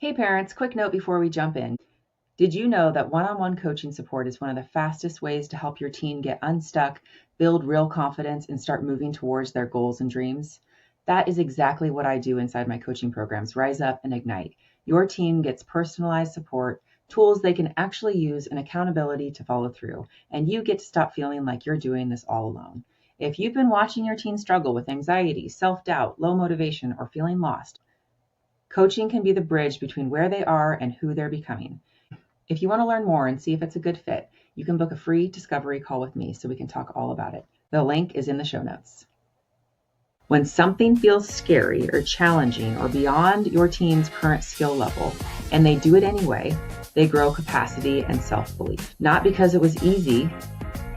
Hey parents, quick note before we jump in. Did you know that one-on-one coaching support is one of the fastest ways to help your teen get unstuck, build real confidence, and start moving towards their goals and dreams? That is exactly what I do inside my coaching programs, Rise Up and Ignite. Your team gets personalized support, tools they can actually use, and accountability to follow through. And you get to stop feeling like you're doing this all alone. If you've been watching your teen struggle with anxiety, self-doubt, low motivation, or feeling lost, coaching can be the bridge between where they are and who they're becoming. If you want to learn more and see if it's a good fit, you can book a free discovery call with me so we can talk all about it. The link is in the show notes. When something feels scary or challenging or beyond your teen's current skill level, and they do it anyway, they grow capacity and self-belief. Not because it was easy,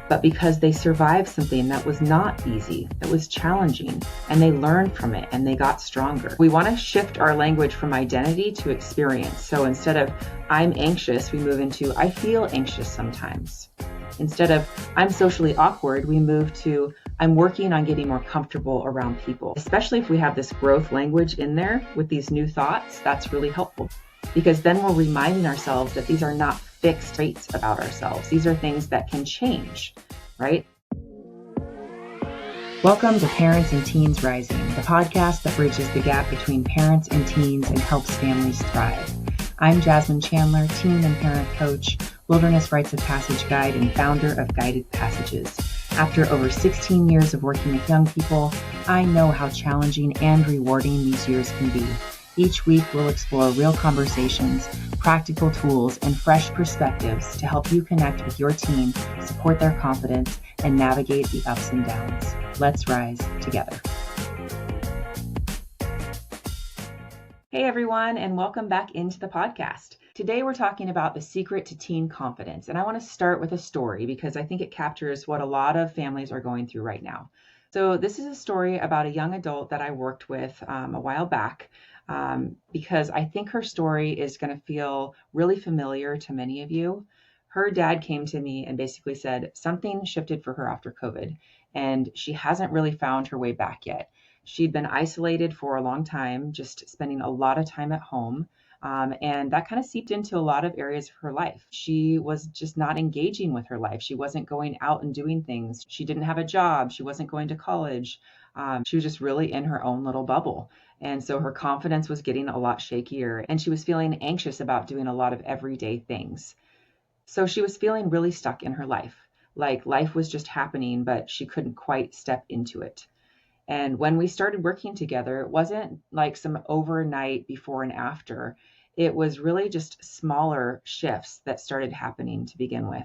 but because they survived something that was not easy, that was challenging, and they learned from it and they got stronger. We want to shift our language from identity to experience. So instead of I'm anxious, we move into I feel anxious sometimes. Instead of I'm socially awkward, we move to I'm working on getting more comfortable around people. Especially if we have this growth language in there with these new thoughts, that's really helpful. Because then we're reminding ourselves that these are not fixed traits about ourselves. These are things that can change, right? Welcome to Parents and Teens Rising, the podcast that bridges the gap between parents and teens and helps families thrive. I'm Jasmine Chandler, teen and parent coach, wilderness rites of passage guide, and founder of Guided Passages. After over 16 years of working with young people, I know how challenging and rewarding these years can be. Each week, we'll explore real conversations, practical tools, and fresh perspectives to help you connect with your teen, support their confidence, and navigate the ups and downs. Let's rise together. Hey everyone, and welcome back into the podcast. Today we're talking about the secret to teen confidence, and I want to start with a story because I think it captures what a lot of families are going through right now. So this is a story about a young adult that I worked with a while back. Because I think her story is going to feel really familiar to many of you. Her dad came to me and basically said something shifted for her after COVID, and she hasn't really found her way back yet. She'd been isolated for a long time, just spending a lot of time at home. And that kind of seeped into a lot of areas of her life. She was just not engaging with her life. She wasn't going out and doing things. She didn't have a job. She wasn't going to college. She was just really in her own little bubble. And so her confidence was getting a lot shakier, and she was feeling anxious about doing a lot of everyday things. So she was feeling really stuck in her life, like life was just happening, but she couldn't quite step into it. And when we started working together, it wasn't like some overnight before and after. It was really just smaller shifts that started happening to begin with.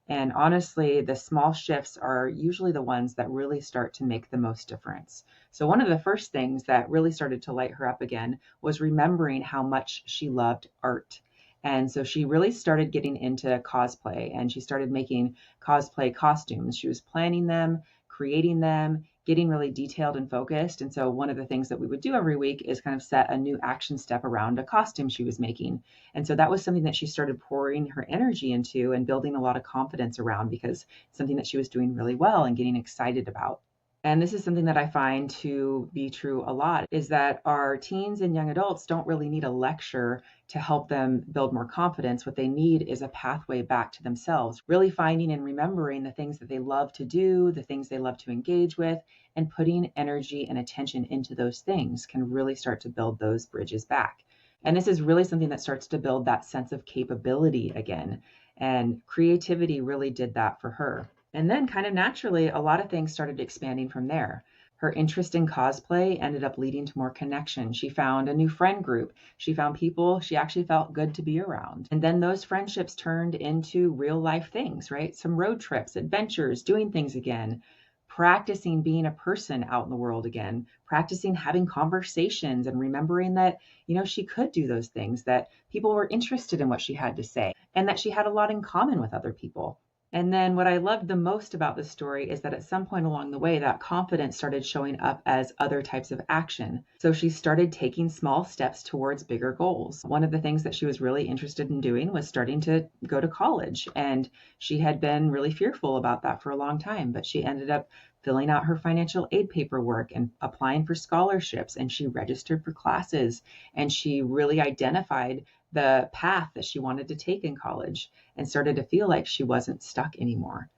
And honestly, the small shifts are usually the ones that really start to make the most difference. So one of the first things that really started to light her up again was remembering how much she loved art. And so she really started getting into cosplay, and she started making cosplay costumes. She was planning them, creating them, getting really detailed and focused. And so one of the things that we would do every week is kind of set a new action step around a costume she was making. And so that was something that she started pouring her energy into and building a lot of confidence around, because it's something that she was doing really well and getting excited about. And this is something that I find to be true a lot, is that our teens and young adults don't really need a lecture to help them build more confidence. What they need is a pathway back to themselves, really finding and remembering the things that they love to do, the things they love to engage with, and putting energy and attention into those things can really start to build those bridges back. And this is really something that starts to build that sense of capability again. And creativity really did that for her. And then kind of naturally, a lot of things started expanding from there. Her interest in cosplay ended up leading to more connection. She found a new friend group. She found people she actually felt good to be around. And then those friendships turned into real life things, right? Some road trips, adventures, doing things again, practicing being a person out in the world again, practicing having conversations and remembering that, she could do those things, that people were interested in what she had to say, and that she had a lot in common with other people. And then what I loved the most about this story is that at some point along the way, that confidence started showing up as other types of action. So she started taking small steps towards bigger goals. One of the things that she was really interested in doing was starting to go to college. And she had been really fearful about that for a long time, but she ended up filling out her financial aid paperwork and applying for scholarships, and she registered for classes, and she really identified the path that she wanted to take in college and started to feel like she wasn't stuck anymore.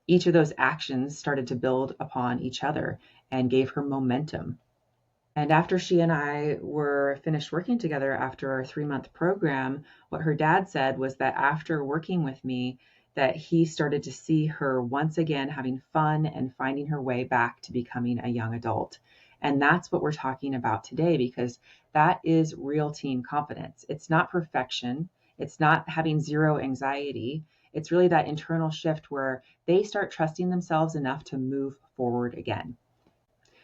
Each of those actions started to build upon each other and gave her momentum. And after she and I were finished working together after our 3-month program, what her dad said was that after working with me, that he started to see her once again having fun and finding her way back to becoming a young adult. And that's what we're talking about today, because that is real teen confidence. It's not perfection. It's not having zero anxiety. It's really that internal shift where they start trusting themselves enough to move forward again.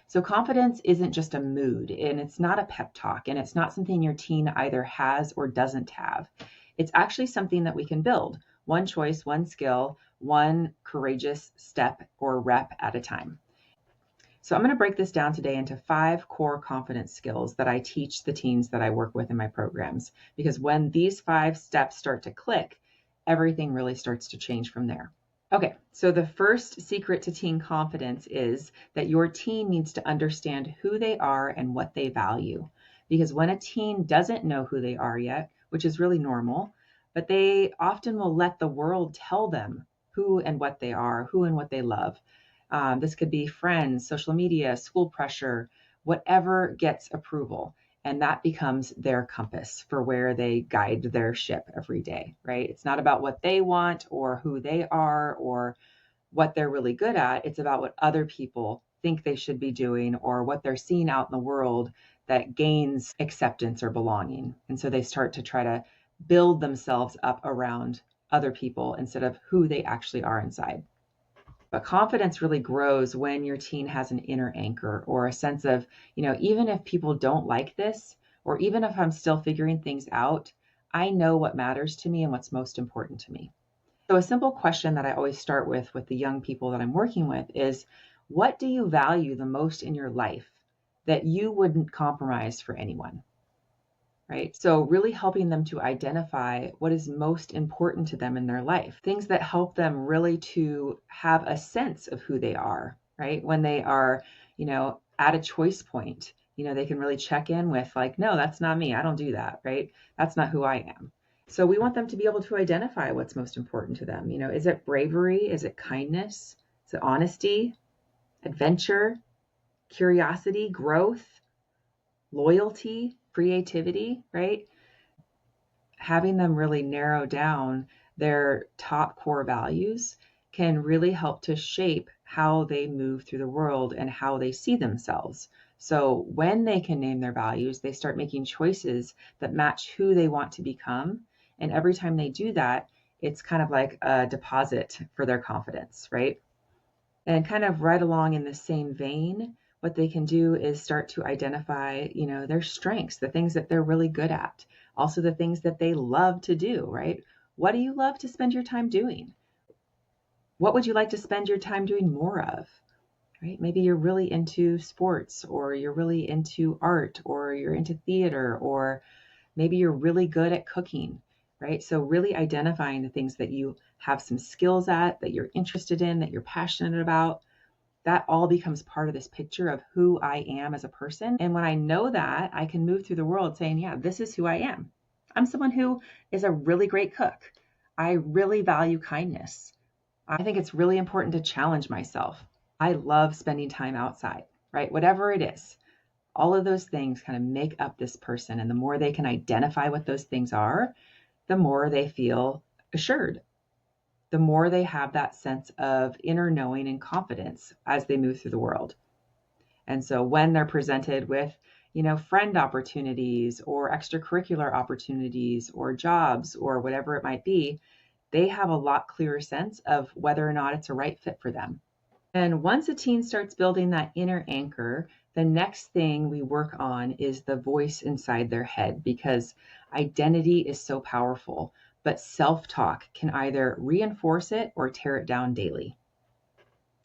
So confidence isn't just a mood, and it's not a pep talk, and it's not something your teen either has or doesn't have. It's actually something that we can build, one choice, one skill, one courageous step or rep at a time. So I'm going to break this down today into 5 core confidence skills that I teach the teens that I work with in my programs, because when these 5 steps start to click, everything really starts to change from there. Okay, so the first secret to teen confidence is that your teen needs to understand who they are and what they value. Because when a teen doesn't know who they are yet, which is really normal, but they often will let the world tell them who and what they are, who and what they love. This could be friends, social media, school pressure, whatever gets approval. And that becomes their compass for where they guide their ship every day, right? It's not about what they want or who they are or what they're really good at. It's about what other people think they should be doing or what they're seeing out in the world that gains acceptance or belonging. And so they start to try to build themselves up around other people instead of who they actually are inside. But confidence really grows when your teen has an inner anchor or a sense of, even if people don't like this, or even if I'm still figuring things out, I know what matters to me and what's most important to me. So a simple question that I always start with the young people that I'm working with is, what do you value the most in your life that you wouldn't compromise for anyone? Right? So really helping them to identify what is most important to them in their life, things that help them really to have a sense of who they are, right? When they are, at a choice point, they can really check in with like, no, that's not me. I don't do that, right? That's not who I am. So we want them to be able to identify what's most important to them. Is it bravery? Is it kindness? Is it honesty, adventure, curiosity, growth, loyalty, creativity, right? Having them really narrow down their top core values can really help to shape how they move through the world and how they see themselves. So when they can name their values, they start making choices that match who they want to become. And every time they do that, it's kind of like a deposit for their confidence, right? And kind of right along in the same vein, what they can do is start to identify, their strengths, the things that they're really good at, also the things that they love to do, right? What do you love to spend your time doing? What would you like to spend your time doing more of? Right? Maybe you're really into sports, or you're really into art, or you're into theater, or maybe you're really good at cooking, right? So really identifying the things that you have some skills at, that you're interested in, that you're passionate about, that all becomes part of this picture of who I am as a person. And when I know that, I can move through the world saying, yeah, this is who I am. I'm someone who is a really great cook. I really value kindness. I think it's really important to challenge myself. I love spending time outside, right? Whatever it is, all of those things kind of make up this person. And the more they can identify what those things are, the more they feel assured, the more they have that sense of inner knowing and confidence as they move through the world. And so when they're presented with, friend opportunities or extracurricular opportunities or jobs or whatever it might be, they have a lot clearer sense of whether or not it's a right fit for them. And once a teen starts building that inner anchor, the next thing we work on is the voice inside their head, because identity is so powerful, but self-talk can either reinforce it or tear it down daily.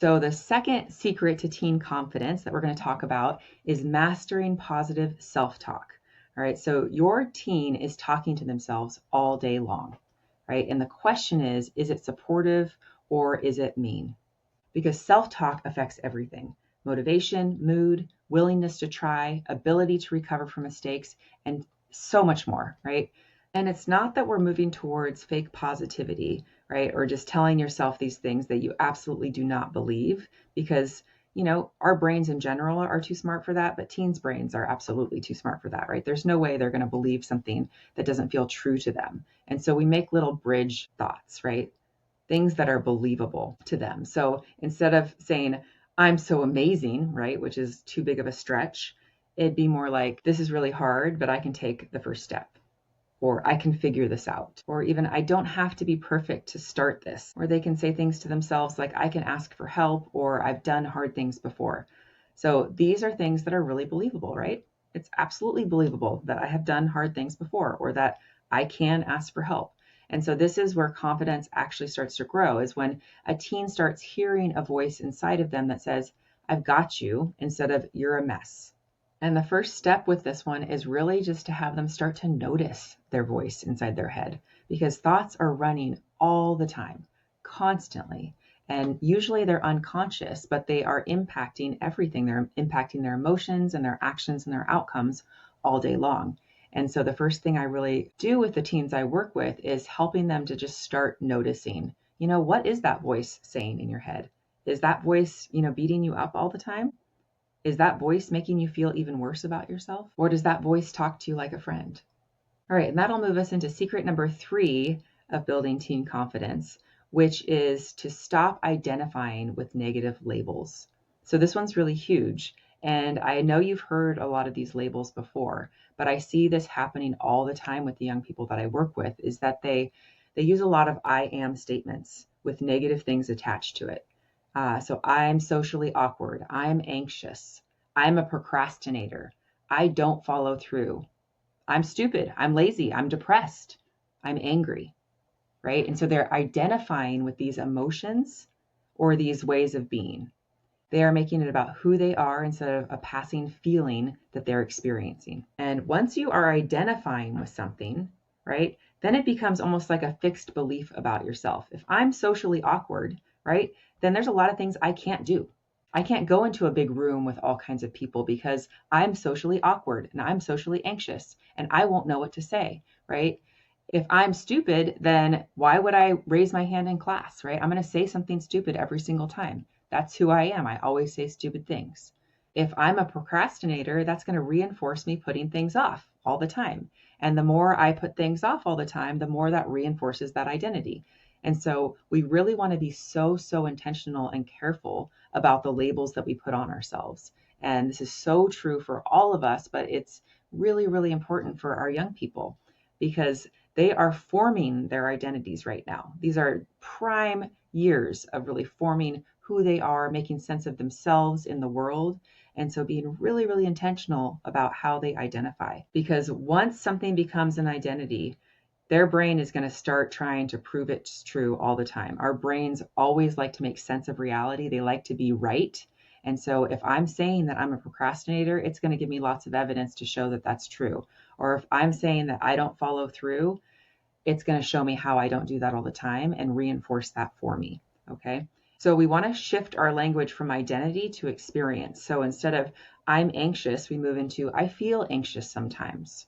So the second secret to teen confidence that we're going to talk about is mastering positive self-talk. All right, so your teen is talking to themselves all day long, right? And the question is it supportive or is it mean? because self-talk affects everything: motivation, mood, willingness to try, ability to recover from mistakes, and so much more, right? And it's not that we're moving towards fake positivity, right? Or just telling yourself these things that you absolutely do not believe, because our brains in general are too smart for that, but teens' brains are absolutely too smart for that, right? There's no way they're going to believe something that doesn't feel true to them. And so we make little bridge thoughts, right? Things that are believable to them. So instead of saying, I'm so amazing, right, which is too big of a stretch, it'd be more like, this is really hard, but I can take the first step. Or I can figure this out. Or even, I don't have to be perfect to start this. Or they can say things to themselves like, I can ask for help, or I've done hard things before. So these are things that are really believable, right? It's absolutely believable that I have done hard things before, or that I can ask for help. And so this is where confidence actually starts to grow, is when a teen starts hearing a voice inside of them that says, I've got you, instead of you're a mess. And the first step with this one is really just to have them start to notice their voice inside their head, because thoughts are running all the time, constantly. And usually they're unconscious, but they are impacting everything. They're impacting their emotions and their actions and their outcomes all day long. And so the first thing I really do with the teens I work with is helping them to just start noticing, what is that voice saying in your head? Is that voice, beating you up all the time? Is that voice making you feel even worse about yourself? Or does that voice talk to you like a friend? All right, and that'll move us into secret number 3 of building teen confidence, which is to stop identifying with negative labels. So this one's really huge. And I know you've heard a lot of these labels before, but I see this happening all the time with the young people that I work with, is that they use a lot of I am statements with negative things attached to it. So I'm socially awkward. I'm anxious. I'm a procrastinator. I don't follow through. I'm stupid. I'm lazy. I'm depressed. I'm angry, right? And so they're identifying with these emotions or these ways of being. They are making it about who they are instead of a passing feeling that they're experiencing. And once you are identifying with something, right, then it becomes almost like a fixed belief about yourself. If I'm socially awkward, right, then there's a lot of things I can't do. I can't go into a big room with all kinds of people because I'm socially awkward and I'm socially anxious and I won't know what to say, right? If I'm stupid, then why would I raise my hand in class, right? I'm going to say something stupid every single time. That's who I am. I always say stupid things. If I'm a procrastinator, that's going to reinforce me putting things off all the time. And the more I put things off all the time, the more that reinforces that identity. And so we really want to be so intentional and careful about the labels that we put on ourselves. And this is so true for all of us, but it's really important for our young people, because they are forming their identities right now. These are prime years of really forming who they are, making sense of themselves in the world. And so being really intentional about how they identify, because once something becomes an identity, their brain is going to start trying to prove it's true all the time. Our brains always like to make sense of reality. They like to be right. And so if I'm saying that I'm a procrastinator, it's going to give me lots of evidence to show that that's true. Or if I'm saying that I don't follow through, it's going to show me how I don't do that all the time and reinforce that for me. Okay. So we want to shift our language from identity to experience. So instead of I'm anxious, we move into I feel anxious sometimes.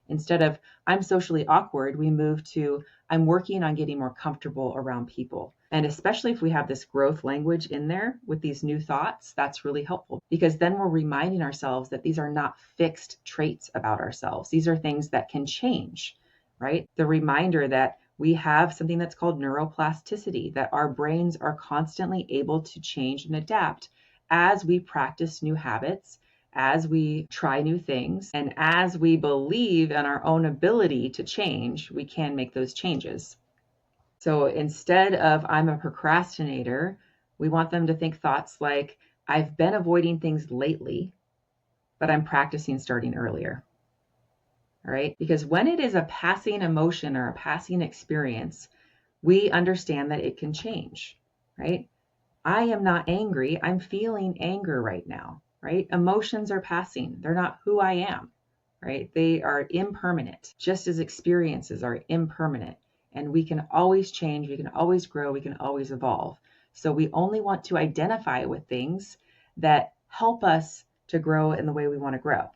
Instead of I'm socially awkward, we move to I'm working on getting more comfortable around people. And especially if we have this growth language in there with these new thoughts, that's really helpful, because then we're reminding ourselves that these are not fixed traits about ourselves. These are things that can change, right? The reminder that we have something that's called neuroplasticity, that our brains are constantly able to change and adapt as we practice new habits, as we try new things, and as we believe in our own ability to change, we can make those changes. So instead of I'm a procrastinator, we want them to think thoughts like I've been avoiding things lately, but I'm practicing starting earlier. All right? Because when it is a passing emotion or a passing experience, we understand that it can change, right? I am not angry. I'm feeling anger right now, right? Emotions are passing. They're not who I am, right? They are impermanent, just as experiences are impermanent. And we can always change. We can always grow. We can always evolve. So we only want to identify with things that help us to grow in the way we want to grow.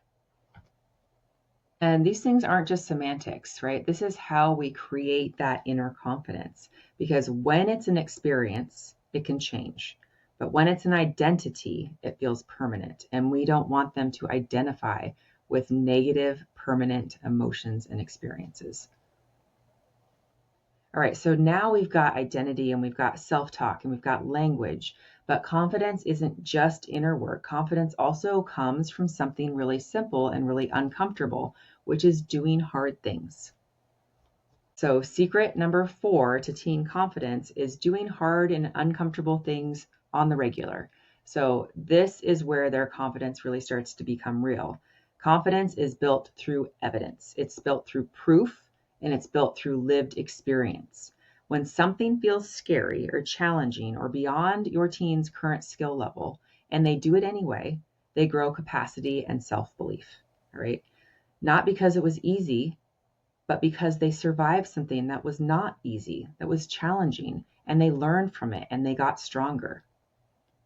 And these things aren't just semantics, right? This is how we create that inner confidence. Because when it's an experience, it can change. But when it's an identity, it feels permanent. And we don't want them to identify with negative, permanent emotions and experiences. All right, so now we've got identity and we've got self-talk and we've got language, but confidence isn't just inner work. Confidence also comes from something really simple and really uncomfortable, which is doing hard things. So secret number 4 to teen confidence is doing hard and uncomfortable things on the regular. So this is where their confidence really starts to become real. Confidence is built through evidence. It's built through proof and it's built through lived experience. When something feels scary or challenging or beyond your teen's current skill level, and they do it anyway, they grow capacity and self-belief, all right? Not because it was easy, but because they survived something that was not easy, that was challenging, and they learned from it and they got stronger.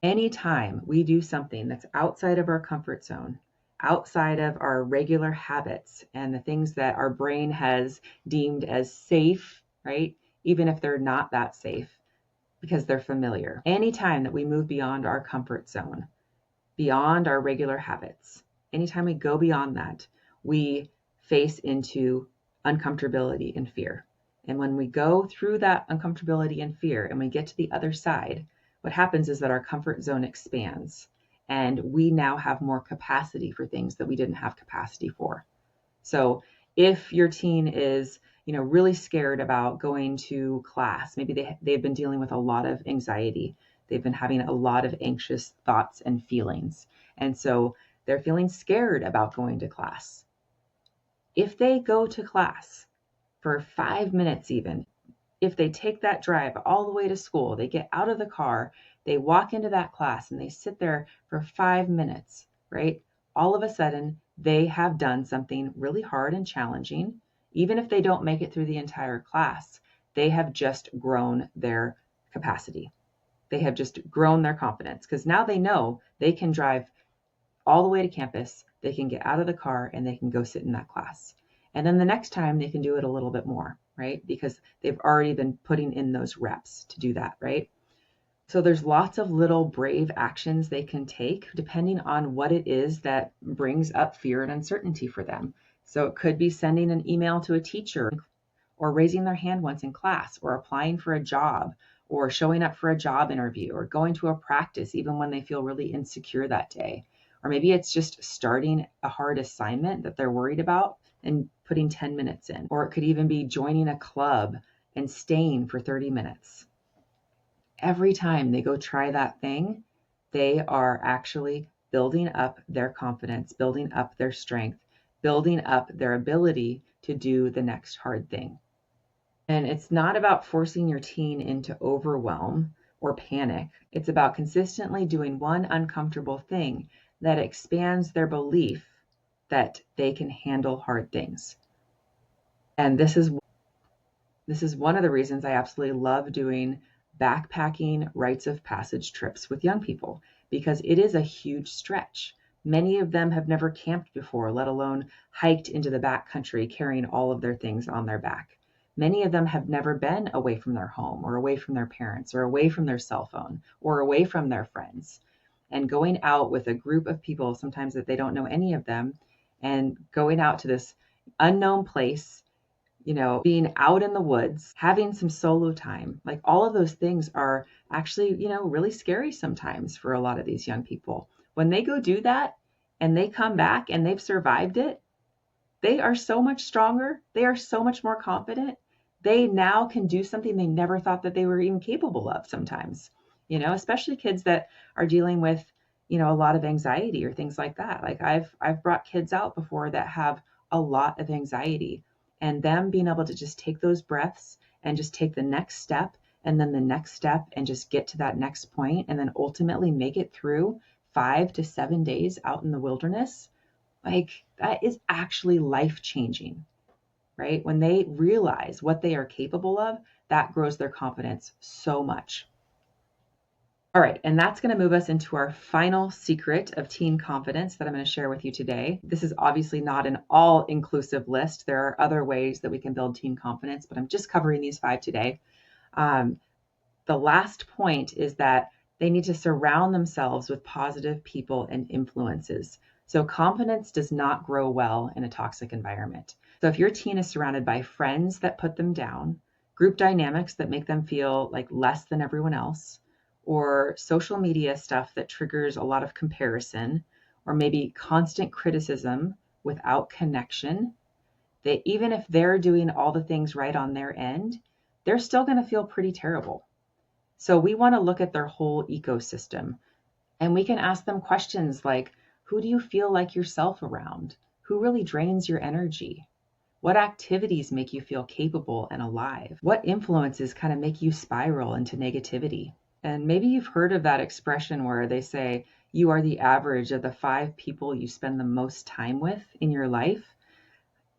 Anytime we do something that's outside of our comfort zone, outside of our regular habits and the things that our brain has deemed as safe, right? Even if they're not that safe because they're familiar. Anytime that we move beyond our comfort zone, beyond our regular habits, anytime we go beyond that, we face into uncomfortability and fear. And when we go through that uncomfortability and fear and we get to the other side, what happens is that our comfort zone expands and we now have more capacity for things that we didn't have capacity for. So if your teen is, really scared about going to class, maybe they've been dealing with a lot of anxiety. They've been having a lot of anxious thoughts and feelings. And so they're feeling scared about going to class. If they go to class for 5 minutes, even if they take that drive all the way to school, they get out of the car, they walk into that class and they sit there for 5 minutes, right? All of a sudden, they have done something really hard and challenging. Even if they don't make it through the entire class, they have just grown their capacity. They have just grown their confidence because now they know they can drive all the way to campus, they can get out of the car and they can go sit in that class. And then the next time they can do it a little bit more, right? Because they've already been putting in those reps to do that, right? So there's lots of little brave actions they can take depending on what it is that brings up fear and uncertainty for them. So it could be sending an email to a teacher or raising their hand once in class or applying for a job or showing up for a job interview or going to a practice even when they feel really insecure that day. Or maybe it's just starting a hard assignment that they're worried about and putting 10 minutes in. Or it could even be joining a club and staying for 30 minutes. Every time they go try that thing, they are actually building up their confidence, building up their strength, building up their ability to do the next hard thing. And it's not about forcing your teen into overwhelm or panic. It's about consistently doing one uncomfortable thing that expands their belief that they can handle hard things. And this is one of the reasons I absolutely love doing backpacking rites of passage trips with young people, because it is a huge stretch. Many of them have never camped before, let alone hiked into the backcountry carrying all of their things on their back. Many of them have never been away from their home or away from their parents or away from their cell phone or away from their friends. And going out with a group of people, sometimes that they don't know any of them, and going out to this unknown place, being out in the woods, having some solo time, like all of those things are actually, really scary sometimes for a lot of these young people. When they go do that and they come back and they've survived it, they are so much stronger. They are so much more confident. They now can do something they never thought that they were even capable of sometimes, especially kids that are dealing with, a lot of anxiety or things like that. Like I've brought kids out before that have a lot of anxiety, and them being able to just take those breaths and just take the next step and then the next step and just get to that next point and then ultimately make it through 5 to 7 days out in the wilderness. Like that is actually life changing, right? When they realize what they are capable of, that grows their confidence so much. All right, and that's going to move us into our final secret of teen confidence that I'm going to share with you today. This is obviously not an all-inclusive list. There are other ways that we can build teen confidence, but I'm just covering these 5 today. The last point is that they need to surround themselves with positive people and influences. So confidence does not grow well in a toxic environment. So if your teen is surrounded by friends that put them down, group dynamics that make them feel like less than everyone else, or social media stuff that triggers a lot of comparison, or maybe constant criticism without connection, that even if they're doing all the things right on their end, they're still going to feel pretty terrible. So we want to look at their whole ecosystem, and we can ask them questions like, who do you feel like yourself around? Who really drains your energy? What activities make you feel capable and alive? What influences kind of make you spiral into negativity? And maybe you've heard of that expression where they say you are the average of the 5 people you spend the most time with in your life.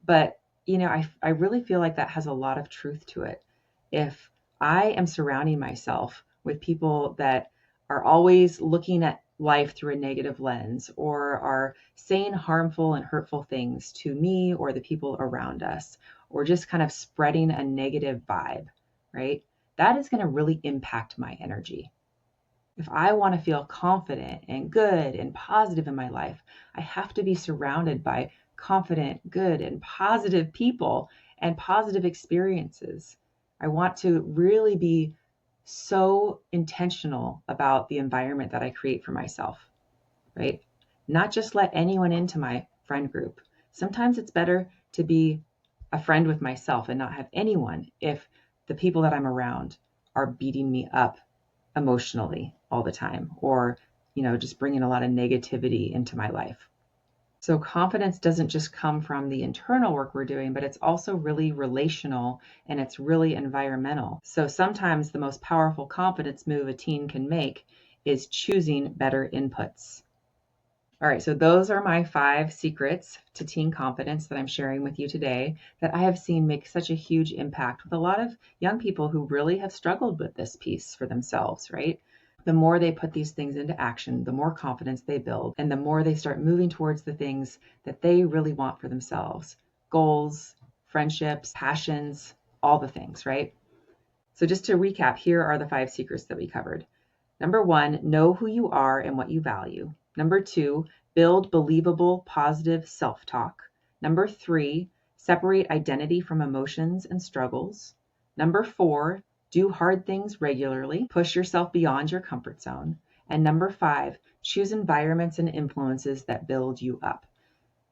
But, I really feel like that has a lot of truth to it. If I am surrounding myself with people that are always looking at life through a negative lens, or are saying harmful and hurtful things to me or the people around us, or just kind of spreading a negative vibe, right? That is going to really impact my energy. If I want to feel confident and good and positive in my life, I have to be surrounded by confident, good, and positive people and positive experiences. I want to really be so intentional about the environment that I create for myself, right? Not just let anyone into my friend group. Sometimes it's better to be a friend with myself and not have anyone if the people that I'm around are beating me up emotionally all the time, or, just bringing a lot of negativity into my life. So confidence doesn't just come from the internal work we're doing, but it's also really relational, and it's really environmental. So sometimes the most powerful confidence move a teen can make is choosing better inputs. All right, so those are my 5 secrets to teen confidence that I'm sharing with you today that I have seen make such a huge impact with a lot of young people who really have struggled with this piece for themselves, right? The more they put these things into action, the more confidence they build, and the more they start moving towards the things that they really want for themselves. Goals, friendships, passions, all the things, right? So just to recap, here are the 5 secrets that we covered. Number 1, know who you are and what you value. Number 2, build believable, positive self-talk. Number 3, separate identity from emotions and struggles. Number 4, do hard things regularly. Push yourself beyond your comfort zone. And number 5, choose environments and influences that build you up.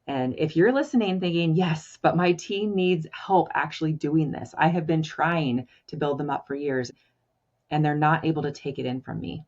And if you're listening thinking, yes, but my teen needs help actually doing this. I have been trying to build them up for years, and they're not able to take it in from me.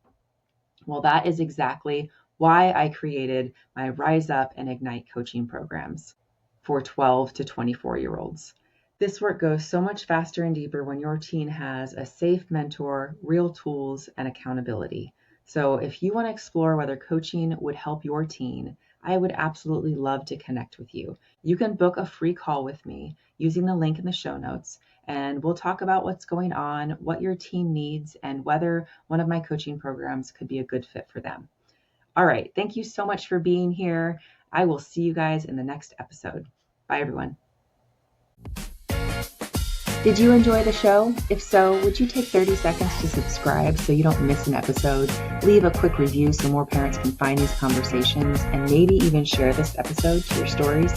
Well, that is exactly why I created my Rise Up and Ignite coaching programs for 12 to 24-year-olds. This work goes so much faster and deeper when your teen has a safe mentor, real tools, and accountability. So if you want to explore whether coaching would help your teen, I would absolutely love to connect with you. You can book a free call with me using the link in the show notes, and we'll talk about what's going on, what your teen needs, and whether one of my coaching programs could be a good fit for them. All right, thank you so much for being here. I will see you guys in the next episode. Bye, everyone. Did you enjoy the show? If so, would you take 30 seconds to subscribe so you don't miss an episode? Leave a quick review so more parents can find these conversations, and maybe even share this episode to your stories.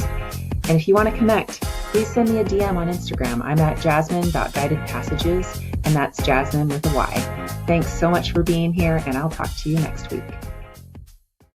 And if you want to connect, please send me a DM on Instagram. I'm at jasmine.guidedpassages, and that's Jasmine with a Y. Thanks so much for being here, and I'll talk to you next week.